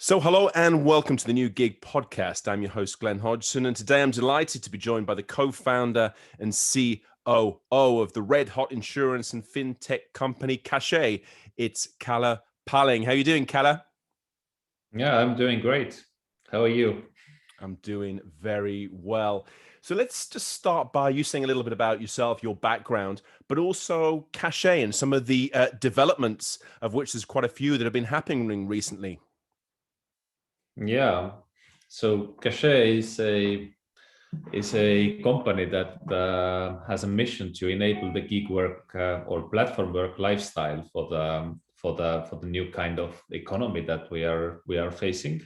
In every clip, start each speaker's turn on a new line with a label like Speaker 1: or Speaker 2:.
Speaker 1: So hello and welcome to the New Gig podcast. I'm your host, Glen Hodgson, and today I'm delighted to be joined by the co-founder and COO of the red hot insurance and fintech company Cachet. It's Kalle Palling. How are you doing, Kalle?
Speaker 2: Yeah, I'm doing great. How are you?
Speaker 1: I'm doing very well. So let's just start by you saying a little bit about yourself, your background, but also Cachet and some of the developments, of which there's quite a few that have been happening recently.
Speaker 2: Yeah, so Cachet is a company that has a mission to enable the gig work or platform work lifestyle for the new kind of economy that we are facing.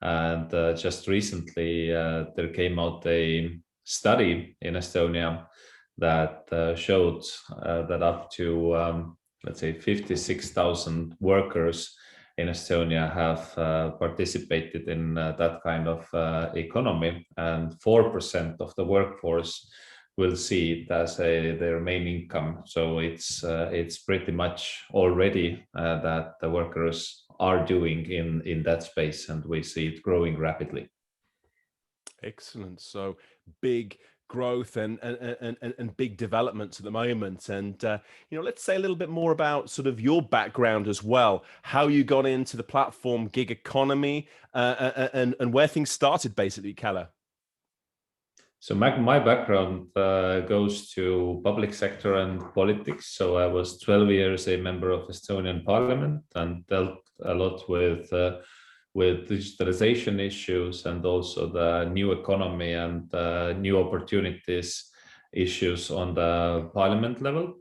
Speaker 2: And just recently, there came out a study in Estonia that showed that up to let's say 56,000 workers in Estonia have participated in that kind of economy, and 4% of the workforce will see it as their main income. So it's pretty much already that the workers are doing in that space, and we see it growing rapidly.
Speaker 1: Excellent. So big growth and big developments at the moment. And let's say a little bit more about sort of your background as well, how you got into the platform gig economy, and where things started, basically, Kalle.
Speaker 2: So my background goes to public sector and politics. So I was 12 years a member of Estonian Parliament and dealt a lot with digitalization issues and also the new economy and new opportunities issues on the parliament level.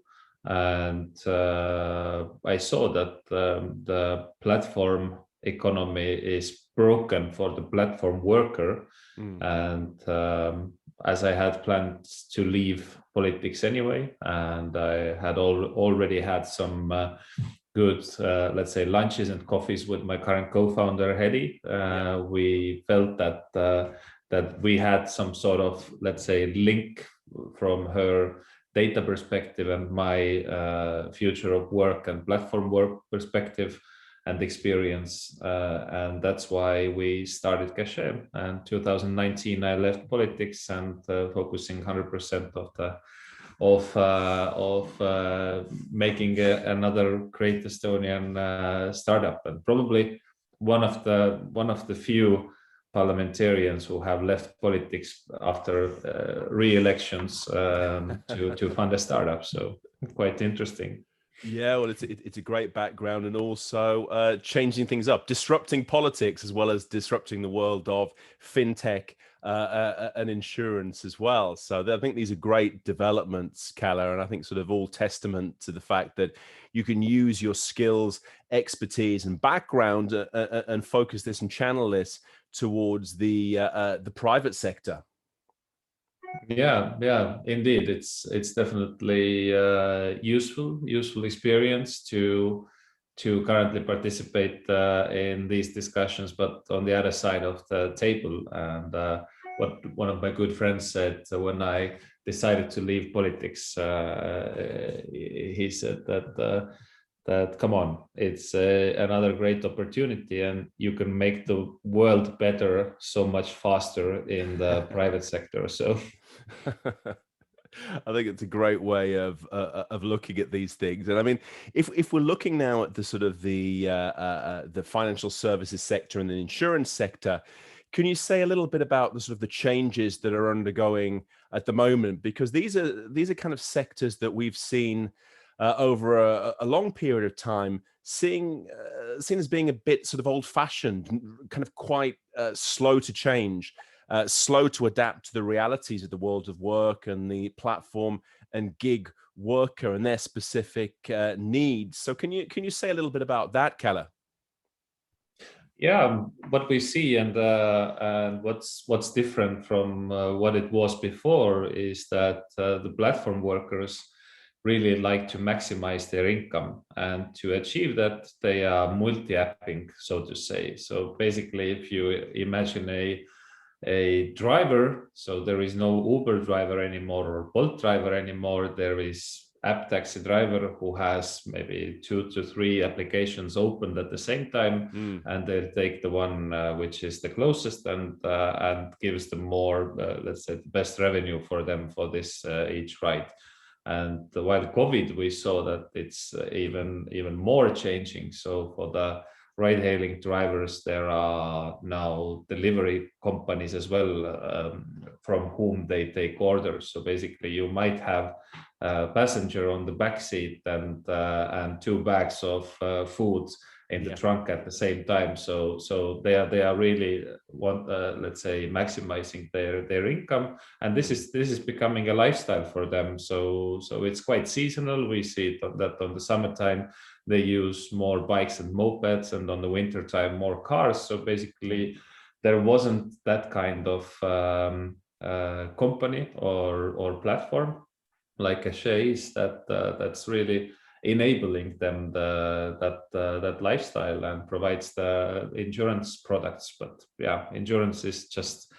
Speaker 2: And I saw that the platform economy is broken for the platform worker. And as I had plans to leave politics anyway, and I had already had some good, let's say, lunches and coffees with my current co-founder, Hedi, we felt that we had some sort of, let's say, link from her data perspective and my future of work and platform work perspective and experience, and that's why we started Cachet. And 2019, I left politics and focusing 100% of making another great Estonian startup, and probably one of the few parliamentarians who have left politics after re-elections to fund a startup. So quite interesting.
Speaker 1: Yeah, well, it's a great background, and also changing things up, disrupting politics as well as disrupting the world of fintech and insurance as well. So I think these are great developments, Kalle, and I think sort of all testament to the fact that you can use your skills, expertise, and background and focus this and channel this towards the private sector.
Speaker 2: Yeah, indeed. It's definitely useful experience to currently participate in these discussions, but on the other side of the table. And what one of my good friends said when I decided to leave politics, he said that come on, it's another great opportunity, and you can make the world better so much faster in the private sector. So
Speaker 1: I think it's a great way of looking at these things. And I mean, if we're looking now at the sort of the financial services sector and the insurance sector, can you say a little bit about the sort of the changes that are undergoing at the moment? Because these are kind of sectors that we've seen over a long period of time, seen as being a bit sort of old-fashioned, kind of quite slow to change. Slow to adapt to the realities of the world of work and the platform and gig worker and their specific needs. So can you say a little bit about that, Kalle?
Speaker 2: yeah, what we see and what's different from what it was before is that the platform workers really like to maximize their income, and to achieve that they are multi-apping, so to say. So basically, if you imagine a driver, so there is no Uber driver anymore or Bolt driver anymore, there is app taxi driver who has maybe 2 to 3 applications opened at the same time, and they'll take the one which is the closest and gives them more, let's say, the best revenue for them for this each ride. And while COVID, we saw that it's even more changing. So for the ride-hailing drivers, there are now delivery companies as well, from whom they take orders. So basically, you might have a passenger on the back seat and 2 bags of food in the trunk at the same time. So they are really let's say, maximizing their income, and this is becoming a lifestyle for them. So it's quite seasonal. We see that on the summertime they use more bikes and mopeds, and on the winter time more cars. So basically, there wasn't that kind of company or platform like Cachet is that's really enabling them that lifestyle and provides the insurance products. But yeah, insurance is just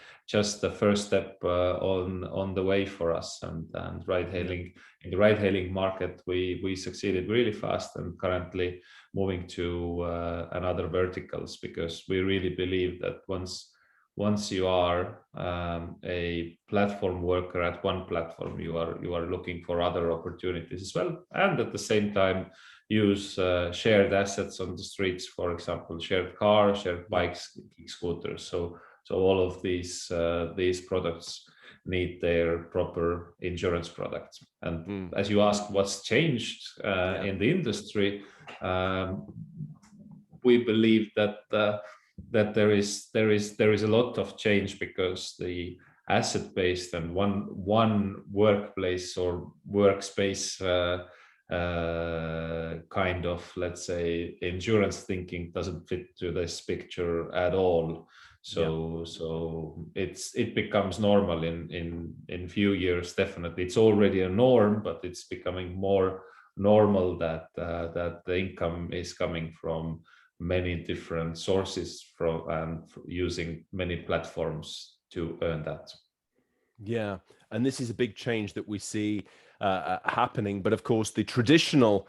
Speaker 2: the first step on the way for us. And ride hailing, in the ride hailing market, we succeeded really fast, and currently moving to another verticals, because we really believe that once you are a platform worker at one platform, you are looking for other opportunities as well, and at the same time use shared assets on the streets, for example, shared cars, shared bikes, scooters. So all of these products need their proper insurance products. And as you ask, what's changed in the industry, we believe that there is a lot of change, because the asset-based and one workplace or workspace kind of, let's say, insurance thinking doesn't fit to this picture at all. So it becomes normal in few years. Definitely, it's already a norm, but it's becoming more normal that the income is coming from many different sources and using many platforms to earn that.
Speaker 1: Yeah, and this is a big change that we see happening. But of course, the traditional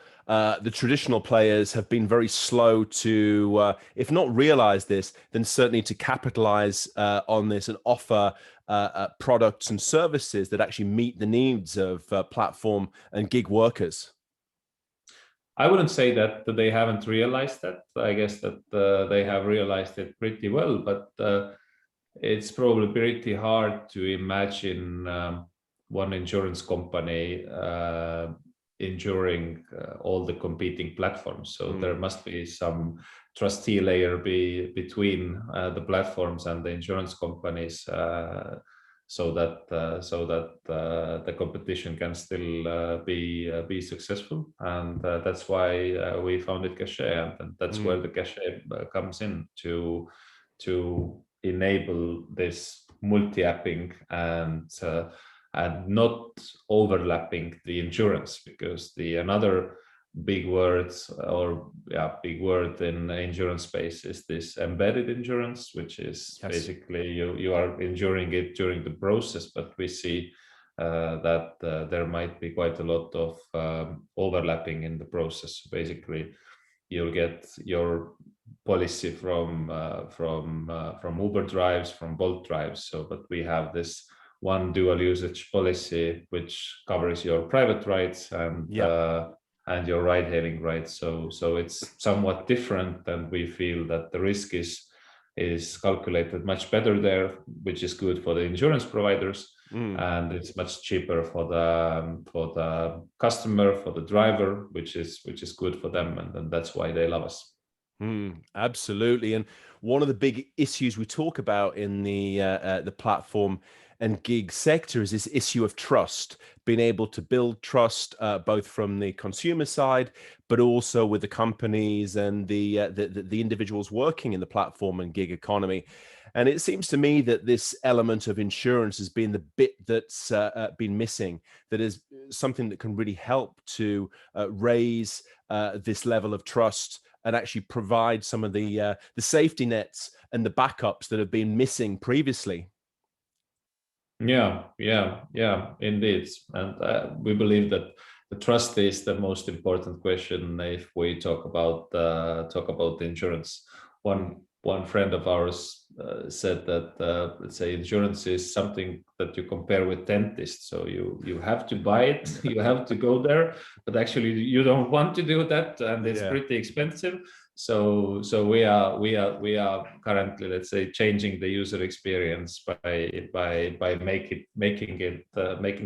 Speaker 1: players have been very slow to, if not realize this, then certainly to capitalize on this and offer products and services that actually meet the needs of platform and gig workers.
Speaker 2: I wouldn't say that they haven't realized that. I guess that they have realized it pretty well, but it's probably pretty hard to imagine one insurance company insuring all the competing platforms. So there must be some trustee layer between the platforms and the insurance companies, so that the competition can still be successful. And that's why we founded Cachet, and that's where the Cachet comes in to enable this multi-apping and not overlapping the insurance, because another big word in the insurance space is this embedded insurance, which is basically you are insuring it during the process, but we see that there might be quite a lot of overlapping in the process. Basically, you'll get your policy from Uber drives, from Bolt drives. So, but we have this one dual usage policy which covers your private rights and your ride-hailing rights. So it's somewhat different, and we feel that the risk is calculated much better there, which is good for the insurance providers, and it's much cheaper for the customer, for the driver, which is good for them, and that's why they love us.
Speaker 1: Absolutely. And one of the big issues we talk about in the platform and gig sector is this issue of trust, being able to build trust both from the consumer side, but also with the companies and the individuals working in the platform and gig economy. And it seems to me that this element of insurance has been the bit that's been missing, that is something that can really help to raise this level of trust and actually provide some of the safety nets and the backups that have been missing previously.
Speaker 2: Yeah, indeed. And we believe that the trust is the most important question if we talk about insurance. One friend of ours said that let's say insurance is something that you compare with dentist. So you have to buy it, you have to go there, but actually you don't want to do that, and it's pretty expensive. So we are currently, let's say, changing the user experience by making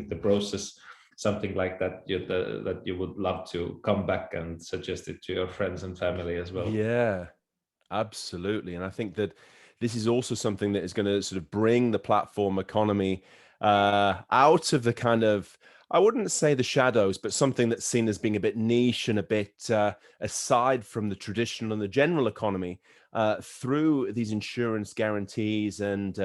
Speaker 2: the process something like that that you would love to come back and suggest it to your friends and family as well.
Speaker 1: Yeah, absolutely. And I think that this is also something that is going to sort of bring the platform economy out of the kind of, I wouldn't say the shadows, but something that's seen as being a bit niche and a bit aside from the traditional and the general economy through these insurance guarantees and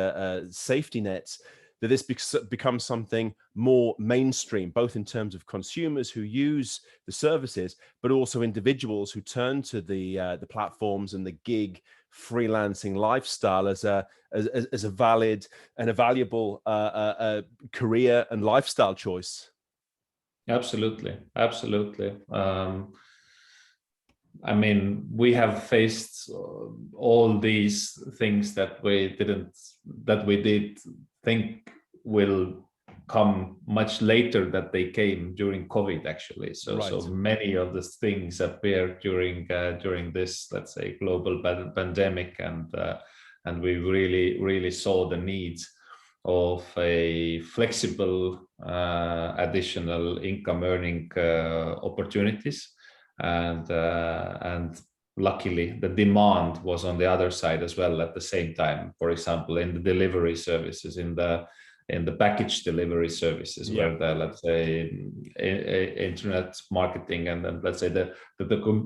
Speaker 1: safety nets, that this becomes something more mainstream, both in terms of consumers who use the services, but also individuals who turn to the platforms and the gig freelancing lifestyle as a valid and a valuable career and lifestyle choice.
Speaker 2: Absolutely. I mean, we have faced all these things that we did think will come much later that they came during COVID, actually. So many of the things appeared during this, let's say, global pandemic, and we really saw the need of a flexible additional income earning opportunities, and luckily the demand was on the other side as well at the same time. For example, in the delivery services, in the package delivery services, where the, let's say, internet marketing and then, let's say, the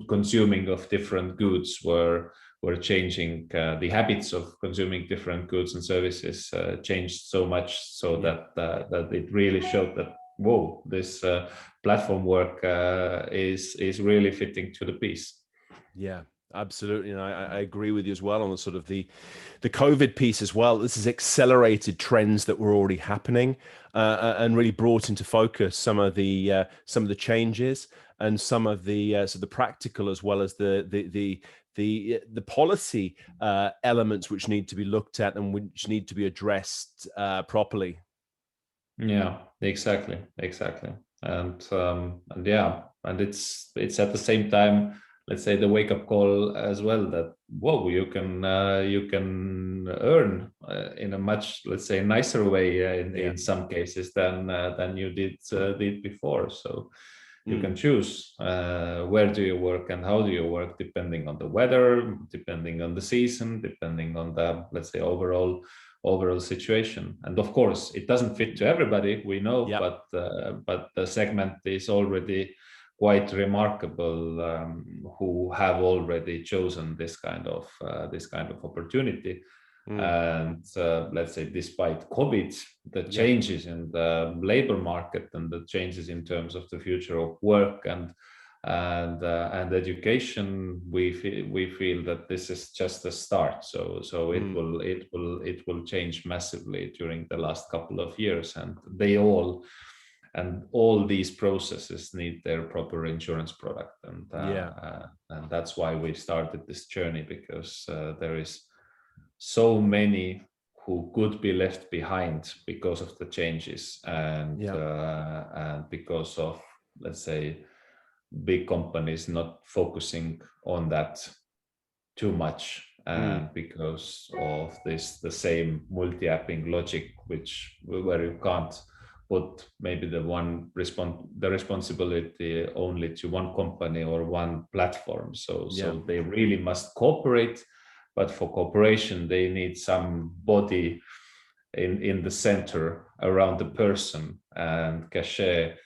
Speaker 2: consuming of different goods were changing. The habits of consuming different goods and services changed so much, so that it really showed that, whoa, this platform work is really fitting to the piece.
Speaker 1: Yeah, absolutely. And I agree with you as well on the sort of the COVID piece as well. This has accelerated trends that were already happening and really brought into focus some of the changes and some of the practical as well as the policy elements which need to be looked at and which need to be addressed properly.
Speaker 2: Yeah, exactly. And yeah, and it's at the same time, let's say, the wake-up call as well, that, whoa, you can earn in a much, let's say, nicer way in some cases than you did before. So you can choose where do you work and how do you work, depending on the weather, depending on the season, depending on the, let's say, overall situation. And of course, it doesn't fit to everybody, we know, but the segment is already quite remarkable, who have already chosen this kind of opportunity. And let's say, despite COVID, the changes in the labor market and the changes in terms of the future of work and education, we feel that this is just a start. So it will change massively during the last couple of years, and all these processes need their proper insurance product, and that's why we started this journey, because there is so many who could be left behind because of the changes, and because of, let's say, big companies not focusing on that too much, and because of the same multi-apping logic, where you can't put maybe the responsibility only to one company or one platform. So they really must cooperate, but for cooperation they need somebody in the center around the person. And Cachet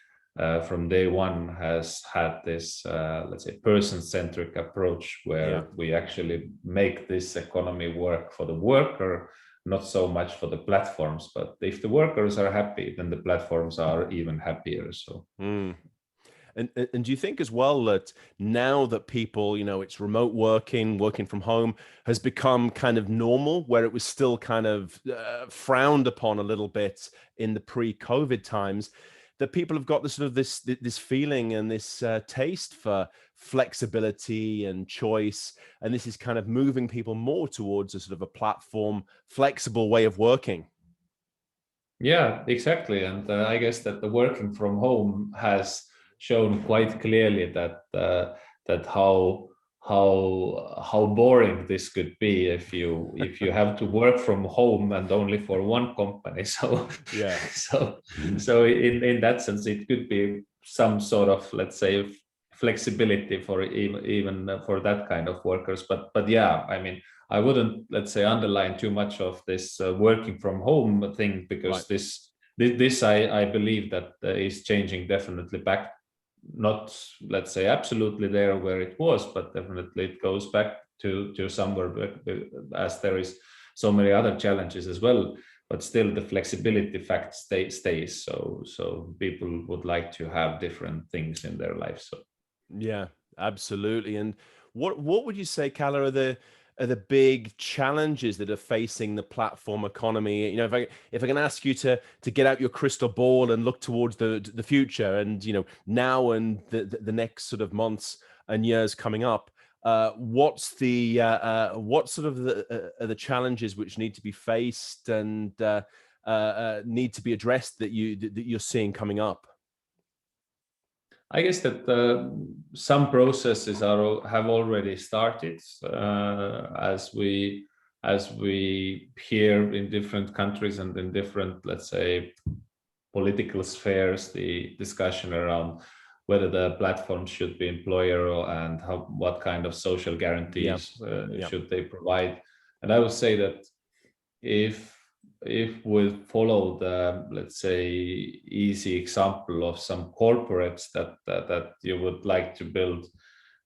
Speaker 2: from day one has had this, let's say, person-centric approach, where we actually make this economy work for the worker, not so much for the platforms. But if the workers are happy, then the platforms are even happier. So.
Speaker 1: And do you think as well that now that people, it's remote working from home has become kind of normal, where it was still kind of frowned upon a little bit in the pre-COVID times, that people have got this sort of this feeling and this taste for flexibility and choice, and this is kind of moving people more towards a sort of a platform, flexible way of working.
Speaker 2: Yeah, exactly. And I guess that the working from home has shown quite clearly that that how boring this could be if you have to work from home and only for one company. So
Speaker 1: Yeah.
Speaker 2: so in that sense, it could be some sort of, let's say, flexibility for even for that kind of workers. But yeah, I mean, I wouldn't, let's say, underline too much of this working from home thing, because
Speaker 1: Right.
Speaker 2: this I believe that is changing definitely back, not, let's say, absolutely there where it was, but definitely it goes back to somewhere, as there is so many other challenges as well. But still, the flexibility fact stays. So people would like to have different things in their life. So
Speaker 1: Yeah, absolutely. And what would you say, Kalle, are the big challenges that are facing the platform economy? You know, if I can ask you to get out your crystal ball and look towards the future, and you know, now and the next sort of months and years coming up, what's what sort of the challenges which need to be faced and need to be addressed that you're seeing coming up?
Speaker 2: I guess that some processes have already started, as we hear in different countries and in different, let's say, political spheres, the discussion around whether the platforms should be employer and what kind of social
Speaker 1: Yeah.
Speaker 2: guarantees
Speaker 1: Yeah.
Speaker 2: should they provide. And I would say that if we follow the, let's say, easy example of some corporates that you would like to build,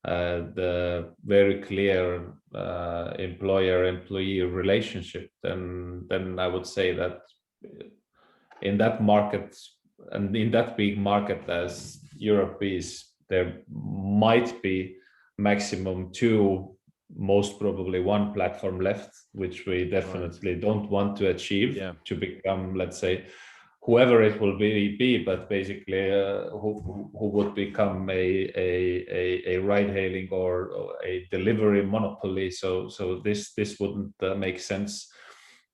Speaker 2: the very clear employer-employee relationship, then I would say that in that market, and in that big market as Europe is, there might be maximum two, most probably one platform left, which we definitely don't want to achieve.
Speaker 1: Yeah.
Speaker 2: To become, let's say, whoever it will be, but basically who would become a ride-hailing or a delivery monopoly. So this wouldn't make sense,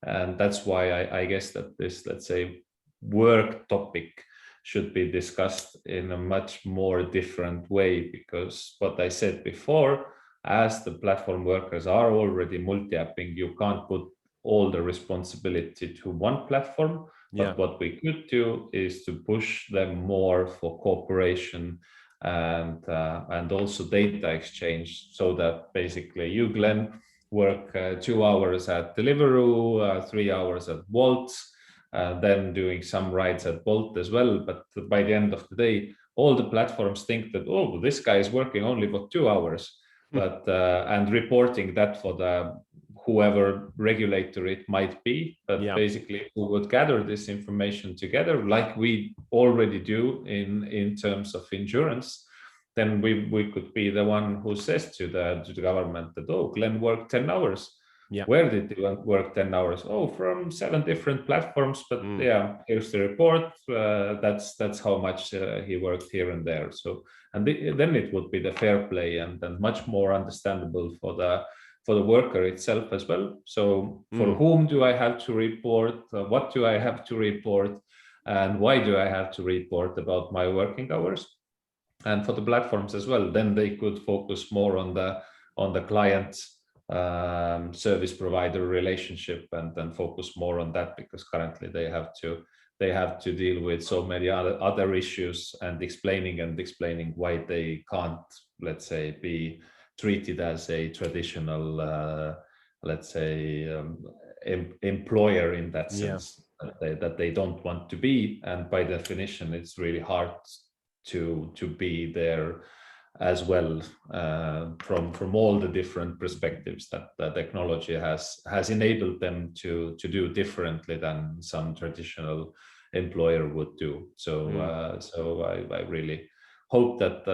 Speaker 2: and that's why I guess that this, let's say, work topic should be discussed in a much more different way, because what I said before, as the platform workers are already multi-apping, you can't put all the responsibility to one platform.
Speaker 1: Yeah.
Speaker 2: But what we could do is to push them more for cooperation and also data exchange, so that basically you, Glen, work 2 hours at Deliveroo, 3 hours at Wolt, then doing some rides at Bolt as well. But by the end of the day, all the platforms think that, oh, this guy is working only for 2 hours, but and reporting that for the whoever regulator it might be. But
Speaker 1: Yeah.
Speaker 2: basically, we would gather this information together, like we already do in terms of insurance. Then we could be the one who says to the government that, oh, Glen worked 10 hours.
Speaker 1: Yeah.
Speaker 2: Where did you work 10 hours? Oh, from 7 different platforms. But yeah, here's the report. That's how much he worked here and there. So, and then it would be the fair play and much more understandable for the worker itself as well. So for whom do I have to report? What do I have to report? And why do I have to report about my working hours? And for the platforms as well, then they could focus more on the client service provider relationship, and then focus more on that, because currently they have to deal with so many other issues and explaining why they can't, let's say, be treated as a traditional let's say employer in that sense. That they don't want to be, and by definition it's really hard to be there as well, from all the different perspectives that the technology has enabled them to do differently than some traditional employer would do. So so I really hope that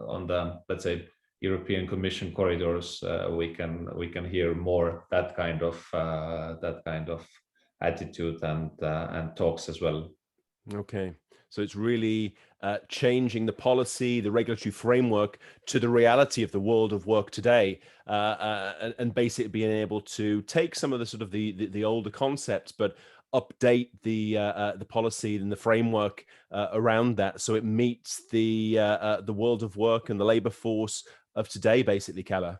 Speaker 2: on the, let's say, European Commission corridors, we can hear more that kind of attitude and talks as well.
Speaker 1: Okay. So it's really changing the policy, the regulatory framework to the reality of the world of work today, and basically being able to take some of the sort of the older concepts, but update the policy and the framework around that, so it meets the world of work and the labor force of today, basically, Kalle.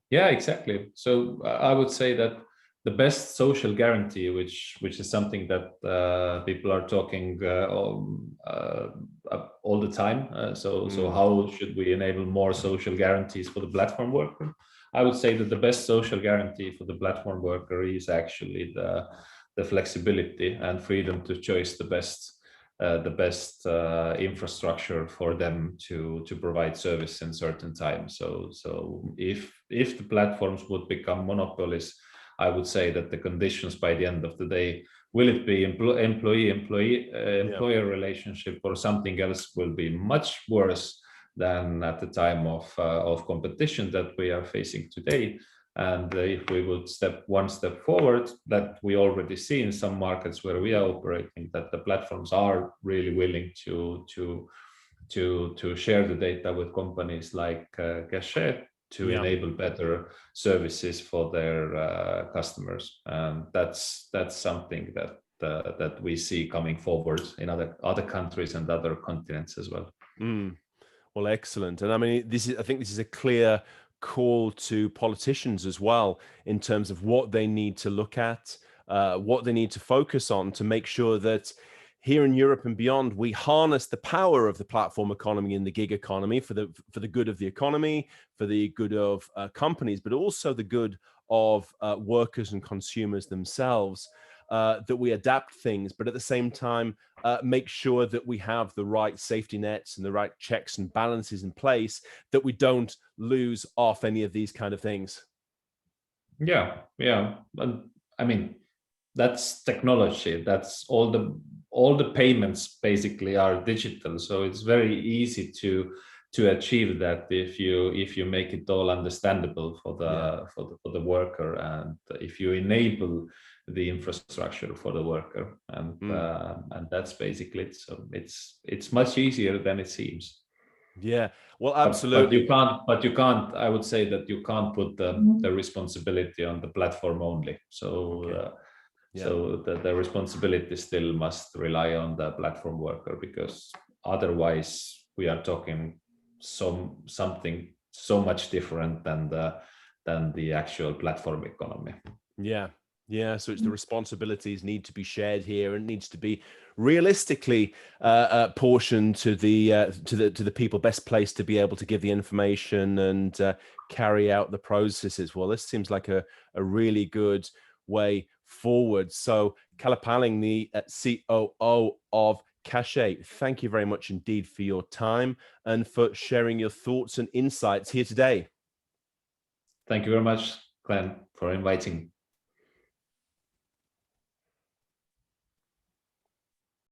Speaker 2: Yeah, exactly. So I would say that the best social guarantee, which is something that people are talking all the time. So
Speaker 1: Mm,
Speaker 2: how should we enable more social guarantees for the platform worker? I would say that the best social guarantee for the platform worker is actually the flexibility and freedom to choose the best infrastructure for them to provide service in certain times. So if the platforms would become monopolies, I would say that the conditions by the end of the day, will it be
Speaker 1: yeah.
Speaker 2: employer relationship or something else, will be much worse than at the time of competition that we are facing today. And if we would step one step forward, that we already see in some markets where we are operating, that the platforms are really willing to share the data with companies like Cachet to
Speaker 1: Yeah.
Speaker 2: enable better services for their customers. And that's something that we see coming forward in other countries and other continents as well.
Speaker 1: Mm. Well, excellent. And I mean, I think this is a clear call to politicians as well, in terms of what they need to look at, what they need to focus on to make sure that here in Europe and beyond, we harness the power of the platform economy and the gig economy for the good of the economy, for the good of companies, but also the good of workers and consumers themselves. That we adapt things, but at the same time, make sure that we have the right safety nets and the right checks and balances in place, that we don't lose off any of these kind of things.
Speaker 2: Yeah. But I mean, that's technology. That's all the payments basically are digital. So it's very easy to achieve that if you make it all understandable for
Speaker 1: Yeah.
Speaker 2: the worker, and if you enable the infrastructure for the worker,
Speaker 1: Mm.
Speaker 2: and that's basically it. So it's much easier than it seems.
Speaker 1: Yeah. Well,
Speaker 2: But
Speaker 1: absolutely.
Speaker 2: you can't, I would say that you can't put the responsibility on the platform only. So
Speaker 1: Okay. Yeah.
Speaker 2: so the responsibility still must rely on the platform worker, because otherwise we are talking something so much different than the actual platform economy.
Speaker 1: Yeah. Yeah. So it's the responsibilities need to be shared here, and needs to be realistically portioned to the people best placed to be able to give the information and carry out the processes. Well, this seems like a really good way forward. So, Kalle Palling, the COO of Cachet, thank you very much indeed for your time and for sharing your thoughts and insights here today.
Speaker 2: Thank you very much, Glenn, for inviting.